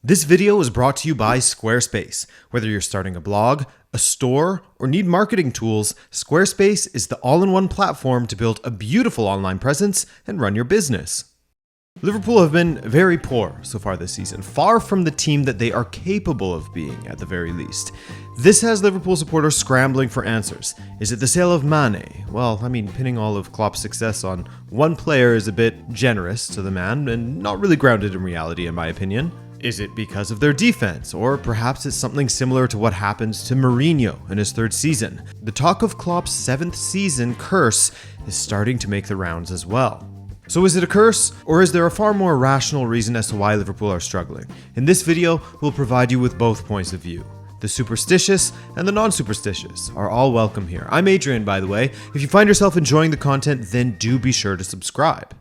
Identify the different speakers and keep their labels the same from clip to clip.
Speaker 1: This video is brought to you by Squarespace. Whether you're starting a blog, a store, or need marketing tools, Squarespace is the all-in-one platform to build a beautiful online presence and run your business. Liverpool have been very poor so far this season, far from the team that they are capable of being at the very least. This has Liverpool supporters scrambling for answers. Is it the sale of Mane? Well, pinning all of Klopp's success on one player is a bit generous to the man and not really grounded in reality in my opinion. Is it because of their defense? Or perhaps it's something similar to what happens to Mourinho in his third season. The talk of Klopp's 7th season curse is starting to make the rounds as well. So is it a curse, or is there a far more rational reason as to why Liverpool are struggling? In this video, we'll provide you with both points of view. The superstitious and the non-superstitious are all welcome here. I'm Adrian, by the way. If you find yourself enjoying the content, then do be sure to subscribe.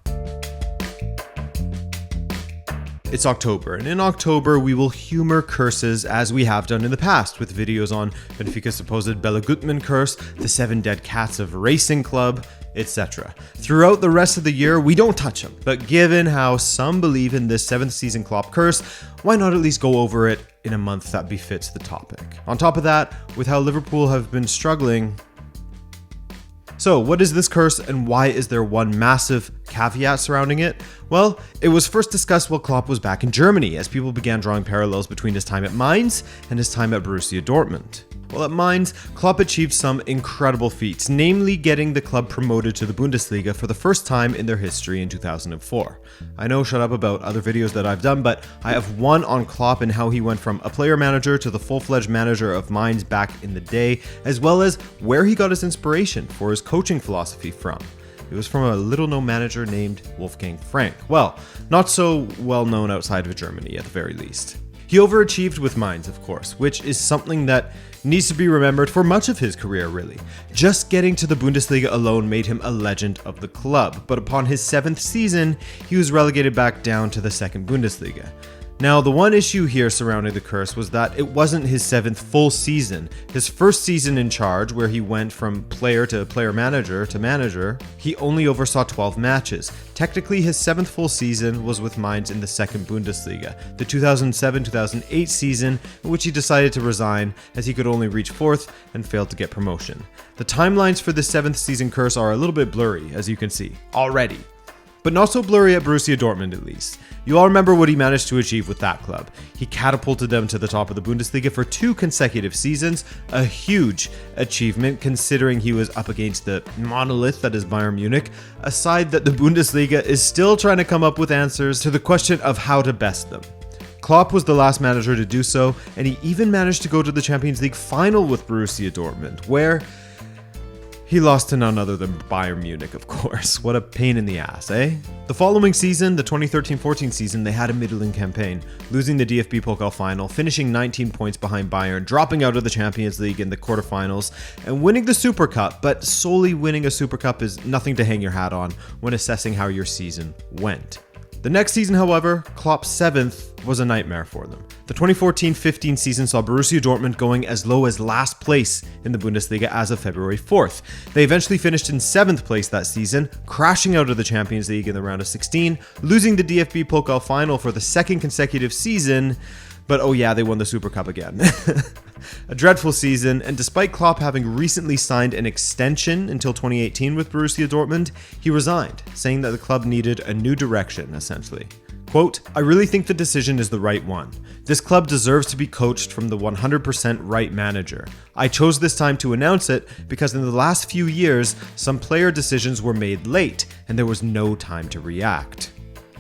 Speaker 1: It's October, and in October we will humor curses as we have done in the past with videos on Benfica's supposed Bella Gutmann curse, the 7 dead cats of Racing Club, etc. Throughout the rest of the year, we don't touch them, but given how some believe in this 7th season Klopp curse, why not at least go over it in a month that befits the topic? On top of that, with how Liverpool have been struggling. So, what is this curse and why is there one massive caveat surrounding it? Well, it was first discussed while Klopp was back in Germany, as people began drawing parallels between his time at Mainz and his time at Borussia Dortmund. While at Mainz, Klopp achieved some incredible feats, namely getting the club promoted to the Bundesliga for the first time in their history in 2004. I know, shut up about other videos that I've done, but I have one on Klopp and how he went from a player manager to the full-fledged manager of Mainz back in the day, as well as where he got his inspiration for his coaching philosophy from. It was from a little-known manager named Wolfgang Frank. Well, not so well-known outside of Germany at the very least. He overachieved with Mainz, of course, which is something that needs to be remembered for much of his career, really. Just getting to the Bundesliga alone made him a legend of the club, but upon his 7th season, he was relegated back down to the 2nd Bundesliga. Now, the one issue here surrounding the curse was that it wasn't his 7th full season. His first season in charge, where he went from player to player manager to manager, he only oversaw 12 matches. Technically, his 7th full season was with Mainz in the 2nd Bundesliga, the 2007-2008 season, in which he decided to resign as he could only reach 4th and failed to get promotion. The timelines for the 7th season curse are a little bit blurry, as you can see, already. But not so blurry at Borussia Dortmund at least. You all remember what he managed to achieve with that club. He catapulted them to the top of the Bundesliga for 2 consecutive seasons, a huge achievement considering he was up against the monolith that is Bayern Munich, a side that the Bundesliga is still trying to come up with answers to the question of how to best them. Klopp was the last manager to do so, and he even managed to go to the Champions League final with Borussia Dortmund, where he lost to none other than Bayern Munich, of course. What a pain in the ass, eh? The following season, the 2013-14 season, they had a middling campaign, losing the DFB Pokal final, finishing 19 points behind Bayern, dropping out of the Champions League in the quarterfinals, and winning the Super Cup. But solely winning a Super Cup is nothing to hang your hat on when assessing how your season went. The next season, however, Klopp's 7th was a nightmare for them. The 2014-15 season saw Borussia Dortmund going as low as last place in the Bundesliga as of February 4th. They eventually finished in 7th place that season, crashing out of the Champions League in the round of 16, losing the DFB Pokal final for the 2nd consecutive season, but oh yeah, they won the Super Cup again. A dreadful season, and despite Klopp having recently signed an extension until 2018 with Borussia Dortmund, he resigned, saying that the club needed a new direction, essentially. Quote, "I really think the decision is the right one. This club deserves to be coached from the 100% right manager. I chose this time to announce it because in the last few years, some player decisions were made late, and there was no time to react."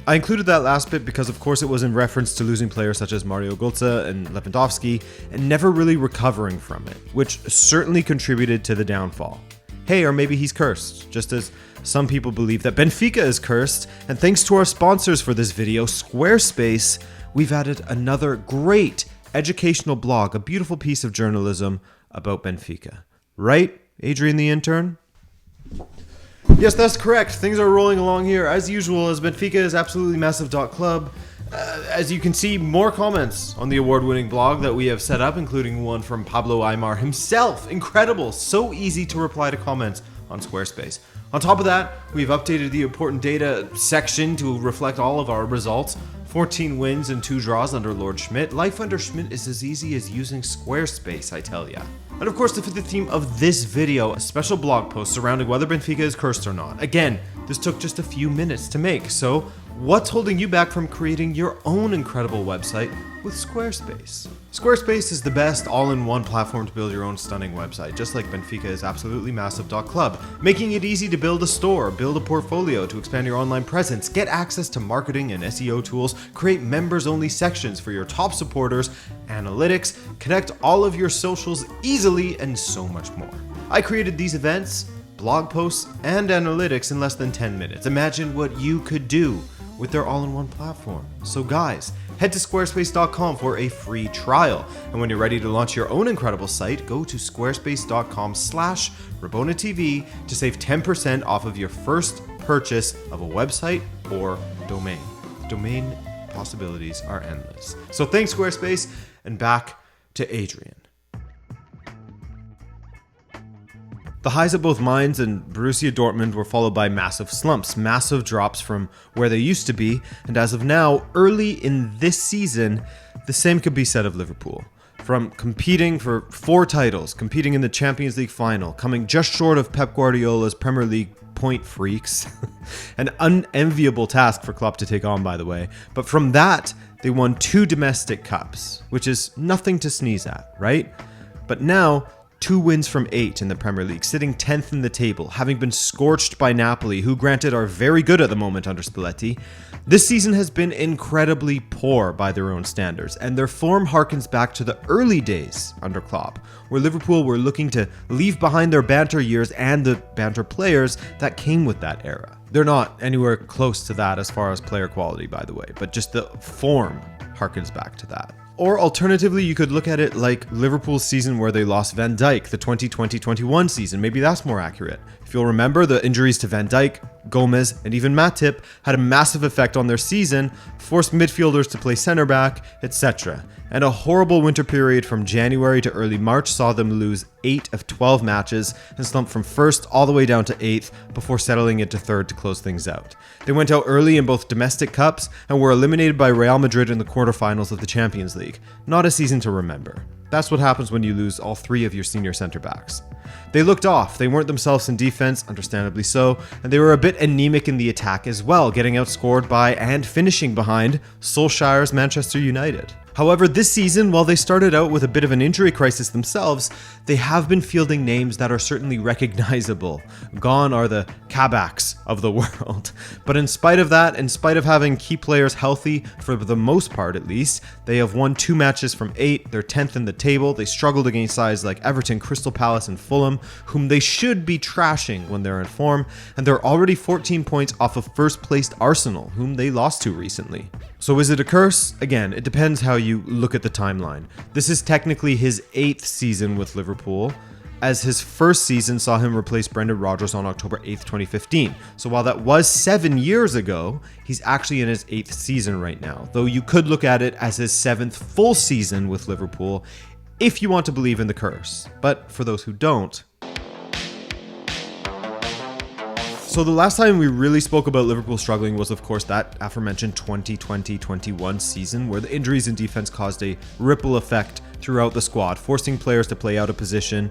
Speaker 1: I included that last bit because of course it was in reference to losing players such as Mario Götze and Lewandowski and never really recovering from it, which certainly contributed to the downfall. Hey, or maybe he's cursed, just as some people believe that Benfica is cursed, and thanks to our sponsors for this video, Squarespace, we've added another great educational blog, a beautiful piece of journalism about Benfica. Right, Adrian the intern? Yes, that's correct. Things are rolling along here as usual, as Benfica is absolutely massive.club. As you can see, more comments on the award-winning blog that we have set up, including one from Pablo Aymar himself. Incredible. So easy to reply to comments on Squarespace. On top of that, we've updated the important data section to reflect all of our results. 14 wins and 2 draws under Lord Schmidt. Life under Schmidt is as easy as using Squarespace, I tell ya. And of course, to fit the theme of this video, a special blog post surrounding whether Benfica is cursed or not. Again, this took just a few minutes to make, so what's holding you back from creating your own incredible website with Squarespace? Squarespace is the best all-in-one platform to build your own stunning website, just like Benfica is absolutely massive.club, making it easy to build a store, build a portfolio to expand your online presence, get access to marketing and SEO tools, create members-only sections for your top supporters, analytics, connect all of your socials easily, and so much more. I created these events, blog posts, and analytics in less than 10 minutes. Imagine what you could do with their all-in-one platform. So guys, head to squarespace.com for a free trial. And when you're ready to launch your own incredible site, go to squarespace.com/RabonaTV to save 10% off of your first purchase of a website or domain. Domain possibilities are endless. So thanks, Squarespace, and back to Adrian. The highs at both Mainz and Borussia Dortmund were followed by massive slumps, massive drops from where they used to be, and as of now, early in this season, the same could be said of Liverpool. From competing for 4 titles, competing in the Champions League final, coming just short of Pep Guardiola's Premier League point freaks, an unenviable task for Klopp to take on, by the way, but from that, they won 2 domestic cups, which is nothing to sneeze at, right? But now, 2 wins from 8 in the Premier League, sitting 10th in the table, having been scorched by Napoli, who granted are very good at the moment under Spalletti. This season has been incredibly poor by their own standards, and their form harkens back to the early days under Klopp, where Liverpool were looking to leave behind their banter years and the banter players that came with that era. They're not anywhere close to that as far as player quality, by the way, but just the form harkens back to that. Or alternatively, you could look at it like Liverpool's season where they lost Van Dijk, the 2020-21 season. Maybe that's more accurate. If you'll remember, the injuries to Van Dijk, Gomez, and even Matip had a massive effect on their season, forced midfielders to play center back, etc. And a horrible winter period from January to early March saw them lose 8 of 12 matches and slump from 1st all the way down to 8th before settling into 3rd to close things out. They went out early in both domestic cups and were eliminated by Real Madrid in the quarterfinals of the Champions League. Not a season to remember. That's what happens when you lose all 3 of your senior centre backs. They looked off, they weren't themselves in defense, understandably so, and they were a bit anemic in the attack as well, getting outscored by and finishing behind Solskjaer's Manchester United. However, this season, while they started out with a bit of an injury crisis themselves, they have been fielding names that are certainly recognizable. Gone are the Kabaks of the world. But in spite of that, in spite of having key players healthy, for the most part at least, they have won 2 matches from 8, they're 10th in the table, they struggled against sides like Everton, Crystal Palace, and Fulham, whom they should be trashing when they're in form, and they're already 14 points off of first-placed Arsenal, whom they lost to recently. So is it a curse? Again, it depends how you look at the timeline. This is technically his 8th season with Liverpool, as his first season saw him replace Brendan Rodgers on October 8th, 2015. So while that was 7 years ago, he's actually in his 8th season right now, though you could look at it as his 7th full season with Liverpool if you want to believe in the curse. But for those who don't, so the last time we really spoke about Liverpool struggling was, of course, that aforementioned 2020-21 season, where the injuries in defense caused a ripple effect throughout the squad, forcing players to play out of position,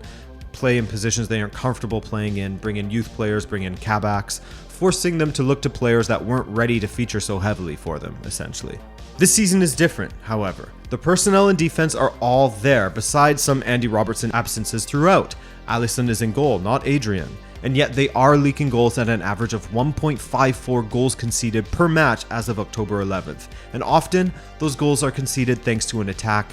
Speaker 1: play in positions they aren't comfortable playing in, bring in youth players, bring in Kabaks, forcing them to look to players that weren't ready to feature so heavily for them, essentially. This season is different, however. The personnel and defense are all there, besides some Andy Robertson absences throughout. Alisson is in goal, not Adrian. And yet they are leaking goals at an average of 1.54 goals conceded per match as of October 11th. And often, those goals are conceded thanks to an attack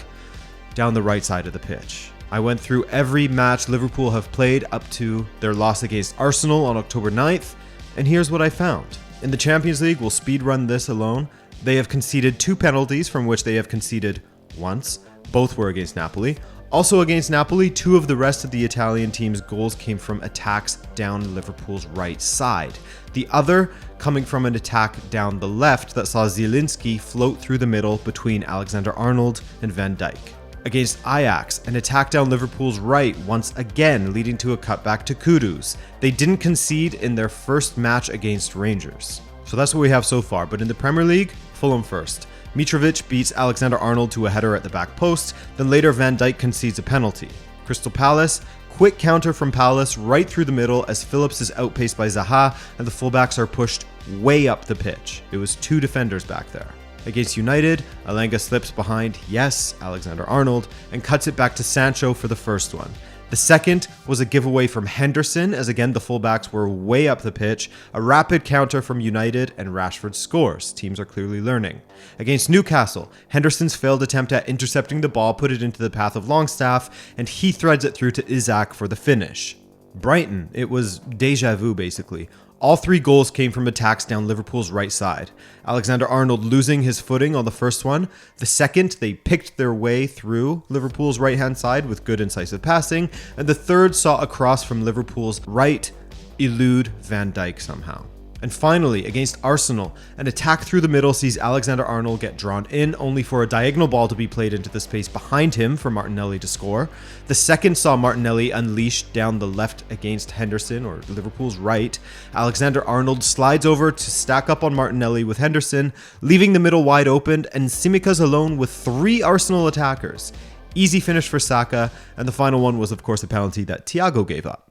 Speaker 1: down the right side of the pitch. I went through every match Liverpool have played up to their loss against Arsenal on October 9th, and here's what I found. In the Champions League, we'll speedrun this alone. They have conceded 2 penalties, from which they have conceded once. Both were against Napoli. Also against Napoli, 2 of the rest of the Italian team's goals came from attacks down Liverpool's right side. The other coming from an attack down the left that saw Zielinski float through the middle between Alexander-Arnold and Van Dijk. Against Ajax, an attack down Liverpool's right once again, leading to a cutback to Kudus. They didn't concede in their first match against Rangers. So that's what we have so far, but in the Premier League, Fulham first. Mitrovic beats Alexander-Arnold to a header at the back post, then later Van Dijk concedes a penalty. Crystal Palace, quick counter from Palace right through the middle as Phillips is outpaced by Zaha and the fullbacks are pushed way up the pitch. It was 2 defenders back there. Against United, Elanga slips behind, yes, Alexander-Arnold, and cuts it back to Sancho for the first one. The second was a giveaway from Henderson, as again the fullbacks were way up the pitch, a rapid counter from United, and Rashford scores. Teams are clearly learning. Against Newcastle, Henderson's failed attempt at intercepting the ball put it into the path of Longstaff, and he threads it through to Isak for the finish. Brighton, it was deja vu basically. All 3 goals came from attacks down Liverpool's right side. Alexander-Arnold losing his footing on the first one. The second, they picked their way through Liverpool's right-hand side with good incisive passing. And the third saw a cross from Liverpool's right elude Van Dijk somehow. And finally, against Arsenal, an attack through the middle sees Alexander-Arnold get drawn in, only for a diagonal ball to be played into the space behind him for Martinelli to score. The second saw Martinelli unleashed down the left against Henderson, or Liverpool's right. Alexander-Arnold slides over to stack up on Martinelli with Henderson, leaving the middle wide open, and Tsimikas alone with 3 Arsenal attackers. Easy finish for Saka, and the final one was of course a penalty that Thiago gave up.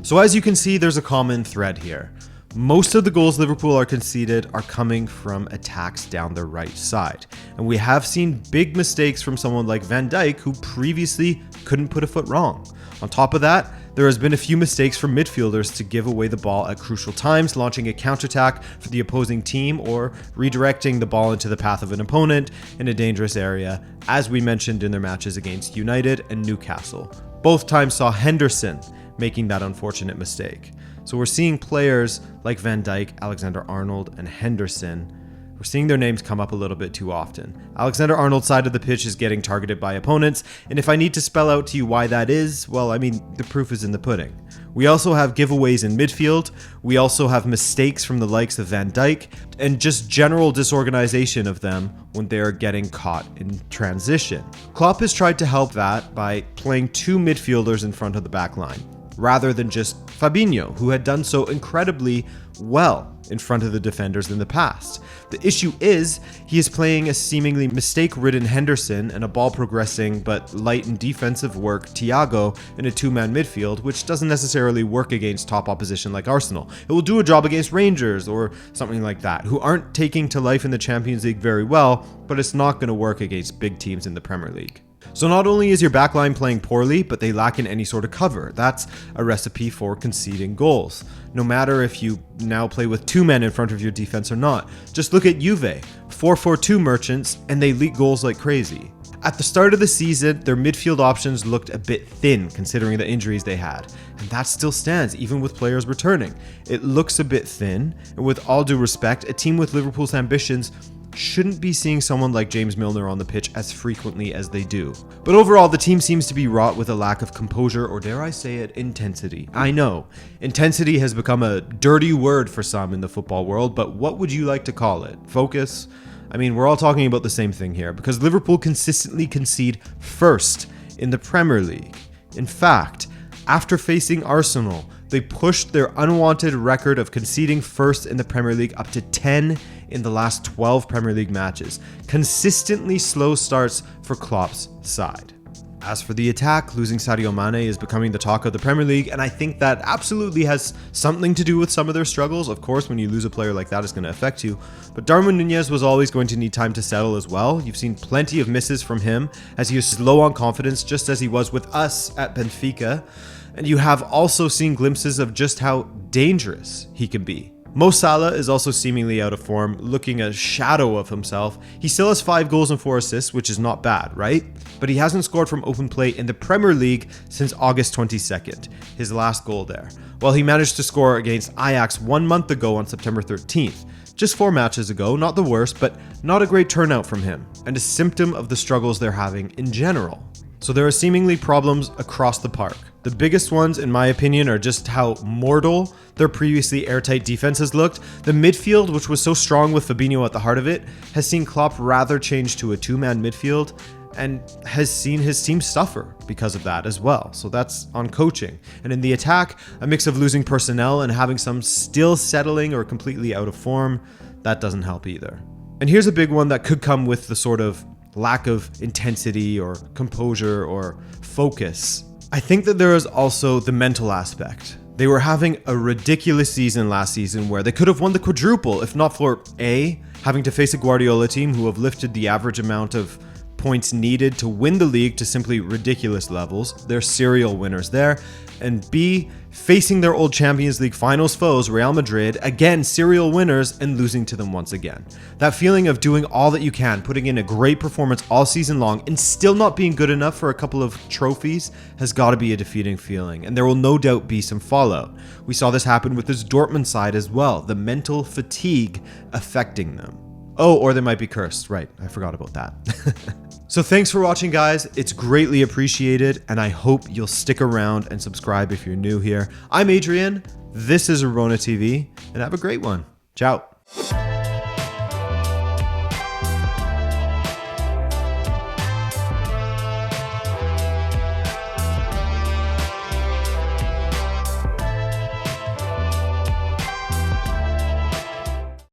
Speaker 1: So as you can see, there's a common thread here. Most of the goals Liverpool are conceded are coming from attacks down their right side. And we have seen big mistakes from someone like Van Dijk, who previously couldn't put a foot wrong. On top of that, there has been a few mistakes from midfielders to give away the ball at crucial times, launching a counterattack for the opposing team or redirecting the ball into the path of an opponent in a dangerous area, as we mentioned in their matches against United and Newcastle. Both times saw Henderson making that unfortunate mistake. So we're seeing players like Van Dijk, Alexander-Arnold, and Henderson. We're seeing their names come up a little bit too often. Alexander-Arnold's side of the pitch is getting targeted by opponents, and if I need to spell out to you why that is, well, I mean, the proof is in the pudding. We also have giveaways in midfield. We also have mistakes from the likes of Van Dijk, and just general disorganization of them when they are getting caught in transition. Klopp has tried to help that by playing 2 midfielders in front of the back line, rather than just Fabinho, who had done so incredibly well in front of the defenders in the past. The issue is, he is playing a seemingly mistake-ridden Henderson and a ball-progressing but light in defensive work Thiago in a 2-man midfield, which doesn't necessarily work against top opposition like Arsenal. It will do a job against Rangers or something like that, who aren't taking to life in the Champions League very well, but it's not going to work against big teams in the Premier League. So not only is your backline playing poorly, but they lack in any sort of cover. That's a recipe for conceding goals. No matter if you now play with 2 men in front of your defense or not. Just look at Juve, 4-4-2 merchants, and they leak goals like crazy. At the start of the season, their midfield options looked a bit thin considering the injuries they had. And that still stands, even with players returning. It looks a bit thin, and with all due respect, a team with Liverpool's ambitions shouldn't be seeing someone like James Milner on the pitch as frequently as they do. But overall, the team seems to be wrought with a lack of composure, or dare I say it, intensity. I know, intensity has become a dirty word for some in the football world, but what would you like to call it? Focus? I mean, we're all talking about the same thing here, because Liverpool consistently concede first in the Premier League. In fact, after facing Arsenal, they pushed their unwanted record of conceding first in the Premier League up to 10 in the last 12 Premier League matches. Consistently slow starts for Klopp's side. As for the attack, losing Sadio Mane is becoming the talk of the Premier League, and I think that absolutely has something to do with some of their struggles. Of course, when you lose a player like that, it's going to affect you. But Darwin Núñez was always going to need time to settle as well. You've seen plenty of misses from him, as he is low on confidence, just as he was with us at Benfica. And you have also seen glimpses of just how dangerous he can be. Mo Salah is also seemingly out of form, looking a shadow of himself. He still has 5 goals and 4 assists, which is not bad, right? But he hasn't scored from open play in the Premier League since August 22nd, his last goal there. While he managed to score against Ajax 1 month ago on September 13th. Just 4 matches ago, not the worst, but not a great turnout from him, and a symptom of the struggles they're having in general. So there are seemingly problems across the park. The biggest ones, in my opinion, are just how mortal their previously airtight defenses looked. The midfield, which was so strong with Fabinho at the heart of it, has seen Klopp rather change to a 2-man midfield and has seen his team suffer because of that as well. So that's on coaching. And in the attack, a mix of losing personnel and having some still settling or completely out of form. that doesn't help either. And here's a big one that could come with the sort of lack of intensity or composure or focus. I think that there is also the mental aspect. They were having a ridiculous season last season where they could have won the quadruple if not for A, having to face a Guardiola team who have lifted the average amount of points needed to win the league to simply ridiculous levels. They're serial winners there. And B, facing their old Champions League finals foes, Real Madrid, again serial winners, and losing to them once again. That feeling of doing all that you can, putting in a great performance all season long, and still not being good enough for a couple of trophies has got to be a defeating feeling, and there will no doubt be some fallout. We saw this happen with this Dortmund side as well, the mental fatigue affecting them. Oh, or they might be cursed. Right, I forgot about that. So thanks for watching, guys. It's greatly appreciated, and I hope you'll stick around and subscribe if you're new here. I'm Adrian, this is Rabona TV, and have a great one. Ciao.